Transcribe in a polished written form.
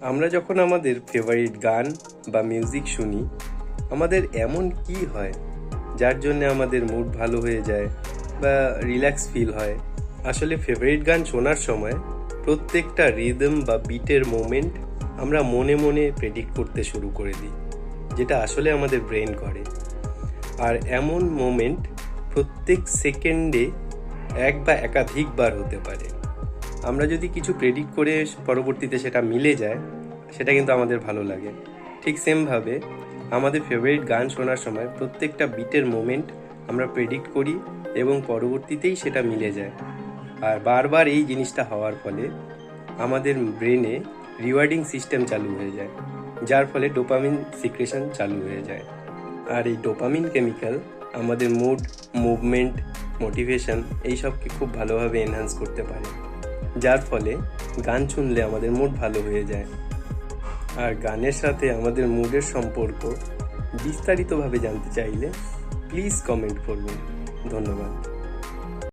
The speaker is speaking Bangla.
আমরা যখন আমাদের ফেভারিট গান বা মিউজিক শুনি, আমাদের এমন কি হয় যার জন্য আমাদের মুড ভালো হয়ে যায় বা রিল্যাক্স ফিল হয়? আসলে ফেভারিট গান শোনার সময় প্রত্যেকটা রিদম বা বিটের মোমেন্ট আমরা মনে মনে প্রেডিক্ট করতে শুরু করে দিই, যেটা আসলে আমাদের ব্রেন করে। আর এমন মোমেন্ট প্রত্যেক সেকেন্ডে এক বা একাধিকবার হতে পারে। আমরা যদি কিছু প্রেডিক্ট করে পরবর্তীতে সেটা মিলে যায়, সেটা কিন্তু আমাদের ভালো লাগে। ঠিক সেমভাবে আমাদের ফেভারিট গান শোনার সময় প্রত্যেকটা বিটের মোমেন্ট আমরা প্রেডিক্ট করি এবং পরবর্তীতেই সেটা মিলে যায়। আর বারবার এই জিনিসটা হওয়ার ফলে আমাদের ব্রেনে রিওয়ার্ডিং সিস্টেম চালু হয়ে যায়, যার ফলে ডোপামিন সিক্রেশন চালু হয়ে যায়। আর এই ডোপামিন কেমিক্যাল আমাদের মুড, মুভমেন্ট, মোটিভেশন এইসবকে খুব ভালোভাবে এনহ্যান্স করতে পারে, যার ফলে গান শুনলে আমাদের মুড ভালো হয়ে যায়। আর গানের সাথে আমাদের মুডের সম্পর্ক বিস্তারিতভাবে জানতে চাইলে প্লিজ কমেন্ট করবেন। ধন্যবাদ।